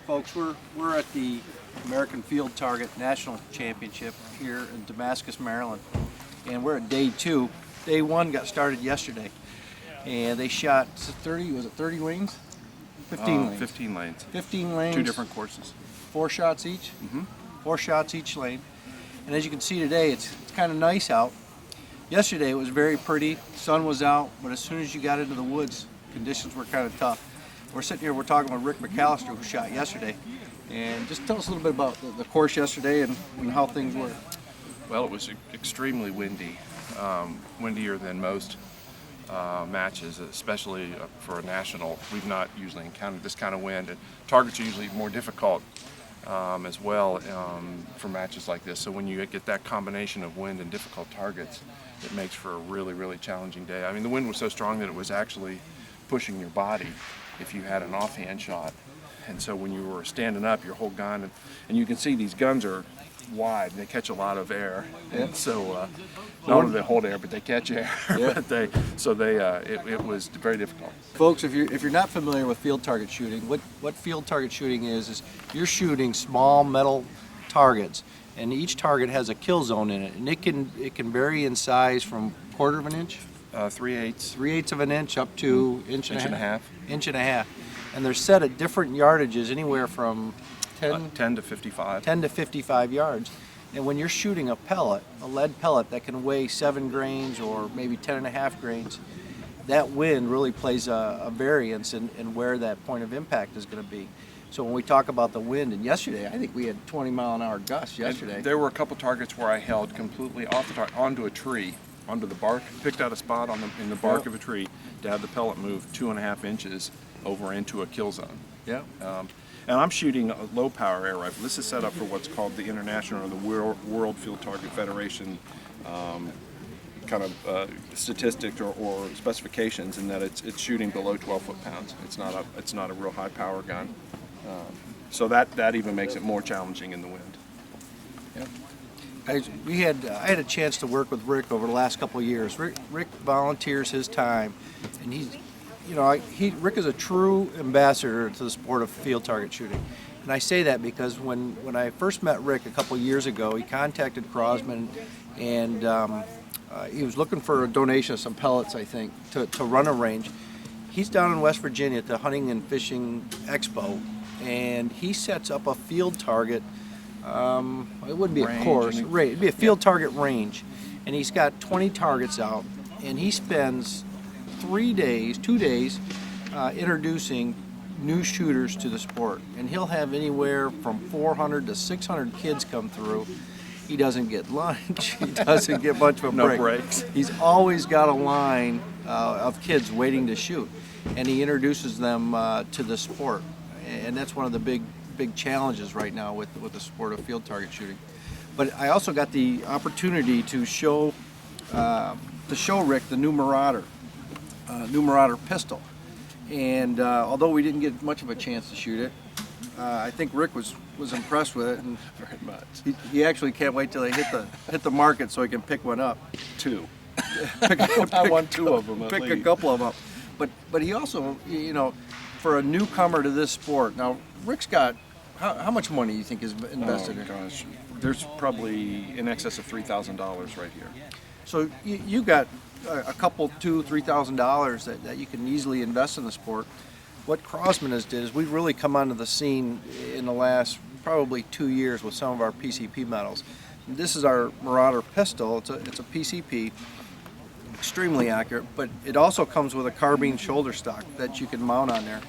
folks, we're at the American Field Target National Championship here in Damascus, Maryland, and we're at day 2. Day 1 got started yesterday, and they shot 30. Was it 30 lanes? 15 lanes. 15 lanes. 15 lanes. 2 different courses. 4 shots each. Mm-hmm. 4 shots each lane, and as you can see today, it's kind of nice out. Yesterday it was very pretty. Sun was out, but as soon as you got into the woods, conditions were kind of tough. We're sitting here, we're talking with Rick McAllister, who shot yesterday. And just tell us a little bit about the course yesterday and how things were. Well, it was extremely windy, windier than most matches, especially for a national. We've not usually encountered this kind of wind, and targets are usually more difficult as well for matches like this. So when you get that combination of wind and difficult targets, it makes for a really, really challenging day. I mean, the wind was so strong that it was actually pushing your body if you had an offhand shot. And so when you were standing up, your whole gun, and you can see these guns are wide, and they catch a lot of air. Yeah. And so not only do they hold air, but they catch air. Yeah. But it was very difficult. Folks, if you're not familiar with field target shooting, what field target shooting is you're shooting small metal targets, and each target has a kill zone in it, and it can vary in size from 1/4 of an inch, 3/8 of an inch, up to inch and a half. And they're set at different yardages, anywhere from 10 to 55. 10 to 55 yards. And when you're shooting a pellet, a lead pellet that can weigh 7 grains or maybe 10.5 grains, that wind really plays a variance in where that point of impact is going to be. So when we talk about the wind, and yesterday, I think we had 20-mile-an-hour gusts yesterday. And there were a couple targets where I held completely off the target, onto a tree, onto the bark, picked out a spot in the bark of a tree to have the pellet move 2.5 inches over into a kill zone. Yeah. And I'm shooting a low power air rifle. This is set up for what's called the International or the World Field Target Federation kind of statistics or specifications, in that it's shooting below 12 foot-pounds. It's not a real high power gun. So that even makes it more challenging in the wind. Yeah. I had a chance to work with Rick over the last couple of years. Rick volunteers his time, and Rick is a true ambassador to the sport of field target shooting. And I say that because when I first met Rick a couple of years ago, he contacted Crosman, and he was looking for a donation of some pellets, I think, to run a range. He's down in West Virginia at the Hunting and Fishing Expo, and he sets up a field target. It wouldn't be a course, it'd be a field target range. And he's got 20 targets out, and he spends 2 days introducing new shooters to the sport. And he'll have anywhere from 400 to 600 kids come through. He doesn't get lunch, he doesn't get much of a break. No breaks. He's always got a line of kids waiting to shoot, and he introduces them to the sport. And that's one of the big challenges right now with the sport of field target shooting. But I also got the opportunity to show Rick the new Marauder Pistol. And although we didn't get much of a chance to shoot it, I think Rick was impressed with it, and very much. He actually can't wait till they hit the market so he can pick one up. 2. I want 2 of them at Pick least. a couple of them up. But he also, for a newcomer to this sport, now Rick's got, how much money do you think is invested in it? Gosh, there's probably in excess of $3,000 right here. So you got a couple, $2,000-$3,000 that you can easily invest in the sport. What Crosman has did is we've really come onto the scene in the last probably 2 years with some of our PCP medals. This is our Marauder Pistol. It's a PCP, extremely accurate, but it also comes with a carbine shoulder stock that you can mount on there.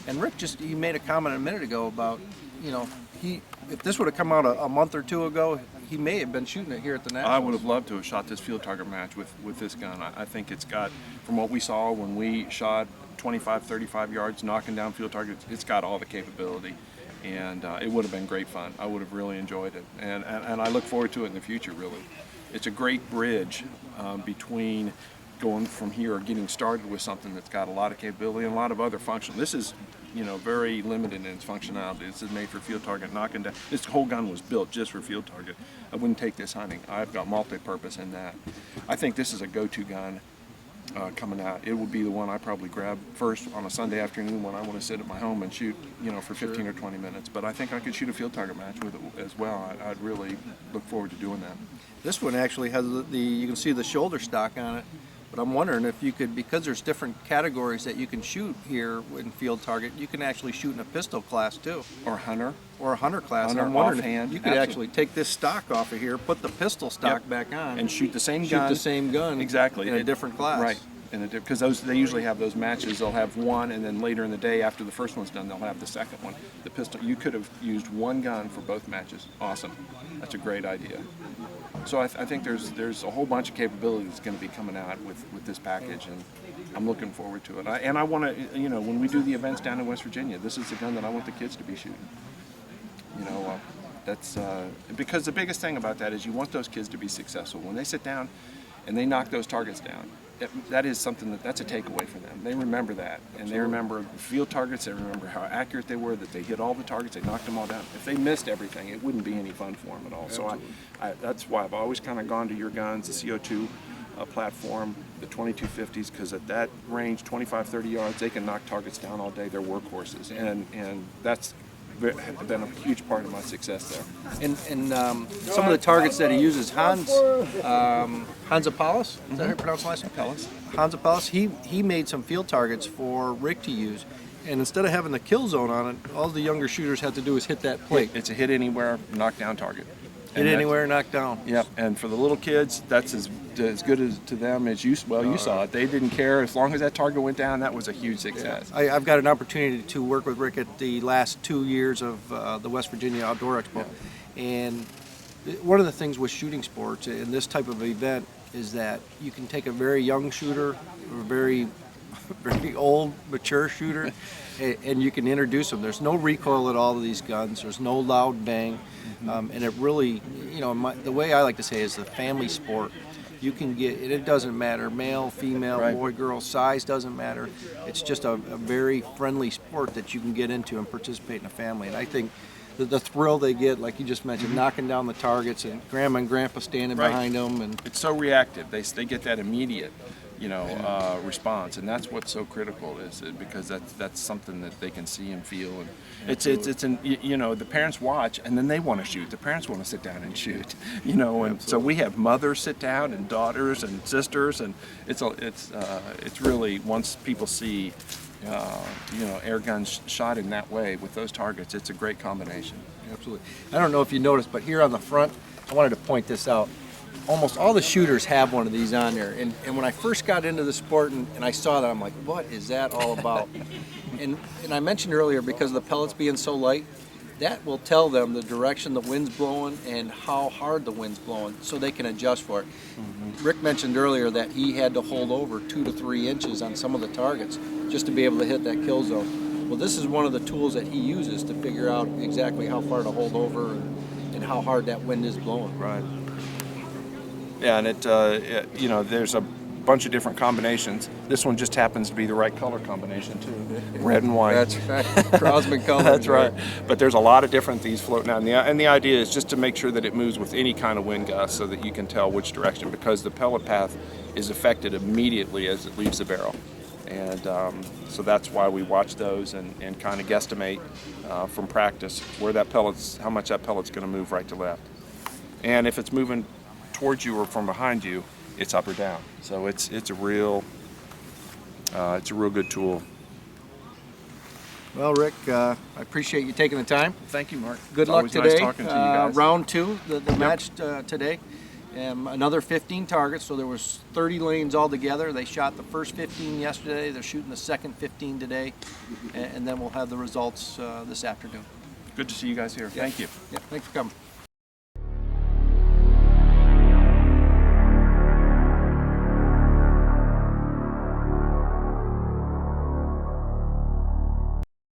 And Rick he made a comment a minute ago about, if this would have come out a month or 2 ago, he may have been shooting it here at the Nationals. I would have loved to have shot this field target match with this gun. I think it's got, from what we saw when we shot 25, 35 yards knocking down field targets, it's got all the capability, and it would have been great fun. I would have really enjoyed it, and I look forward to it in the future, really. It's a great bridge between going from here or getting started with something that's got a lot of capability and a lot of other function. This is very limited in its functionality. This is made for field target knocking down. This whole gun was built just for field target. I wouldn't take this hunting. I've got multi-purpose in that. I think this is a go-to gun coming out. It would be the one I probably grab first on a Sunday afternoon when I want to sit at my home and shoot, for 15 or 20 minutes. But I think I could shoot a field target match with it as well. I'd really look forward to doing that. This one actually has you can see the shoulder stock on it, but I'm wondering if you could, because there's different categories that you can shoot here in field target, you can actually shoot in a pistol class too. Or hunter. Or a hunter class. Hunter, and I'm wondering offhand, if you could absolutely. actually take this stock off of here, put the pistol stock back on, and shoot the same shoot gun. the same gun Exactly. in a different class. Right. Because they usually have those matches. They'll have one, and then later in the day, after the first one's done, they'll have the second one. The pistol. You could have used one gun for both matches. Awesome. That's a great idea. So I think there's a whole bunch of capabilities going to be coming out with this package, and I'm looking forward to it. I want to, when we do the events down in West Virginia, this is the gun that I want the kids to be shooting. That's because the biggest thing about that is you want those kids to be successful. When they sit down and they knock those targets down, that is something that's a takeaway for them. They remember that, and they remember field targets. They remember how accurate they were, that they hit all the targets, they knocked them all down. If they missed everything, it wouldn't be any fun for them at all. Absolutely. So that's why I've always kind of gone to your guns, the CO2 platform, the 2250s, because at that range, 25, 30 yards, they can knock targets down all day. They're workhorses, and that's been a huge part of my success there. And some of the targets that he uses, Hans Apollos, is that how you pronounce the last name? Apollos. Hans Apollos, he made some field targets for Rick to use. And instead of having the kill zone on it, all the younger shooters have to do is hit that plate. It's a hit anywhere, knock down target. Hit anywhere, knock down. Yep, and for the little kids, that's as good as to them as you saw it. They didn't care. As long as that target went down, that was a huge success. Yeah. I've got an opportunity to work with Rick at the last 2 years of the West Virginia Outdoor Expo. Yeah. And one of the things with shooting sports in this type of event is that you can take a very young shooter, or a very old, mature shooter, and you can introduce them. There's no recoil at all of these guns. There's no loud bang. And it really, the way I like to say is the family sport. You can get, it doesn't matter, male, female, right. Boy, girl, size doesn't matter. It's just a very friendly sport that you can get into and participate in a family. And I think the thrill they get, like you just mentioned, knocking down the targets and grandma and grandpa standing right. behind them. And it's so reactive. They get that immediate, response, and that's what's so critical is because that's something that they can see and feel. And the parents watch and then they want to shoot. The parents want to sit down and shoot, and Absolutely. So we have mothers sit down and daughters and sisters, and it's really, once people see air guns shot in that way with those targets, it's a great combination. Absolutely. I don't know if you noticed, but here on the front, I wanted to point this out. Almost all the shooters have one of these on there, and when I first got into the sport and I saw that, I'm like, what is that all about? and I mentioned earlier, because of the pellets being so light, that will tell them the direction the wind's blowing and how hard the wind's blowing, so they can adjust for it. Mm-hmm. Rick mentioned earlier that he had to hold over 2 to 3 inches on some of the targets just to be able to hit that kill zone. Well, this is one of the tools that he uses to figure out exactly how far to hold over and how hard that wind is blowing. Right. Yeah, and there's a bunch of different combinations. This one just happens to be the right color combination too, red and white. That's right, Crosman color. That's right. But there's a lot of different these floating out, and the idea is just to make sure that it moves with any kind of wind gust, so that you can tell which direction, because the pellet path is affected immediately as it leaves the barrel. And so that's why we watch those and kind of guesstimate from practice how much that pellet's going to move right to left. And if it's moving towards you or from behind you, it's up or down. So it's a real good tool. Well, Rick, I appreciate you taking the time. Thank you, Mark. Good luck today. Nice talking to you guys. Round 2, the match today. Another 15 targets, so there was 30 lanes altogether. They shot the first 15 yesterday. They're shooting the second 15 today, and then we'll have the results this afternoon. Good to see you guys here. Yeah. Thank you. Yeah, thanks for coming.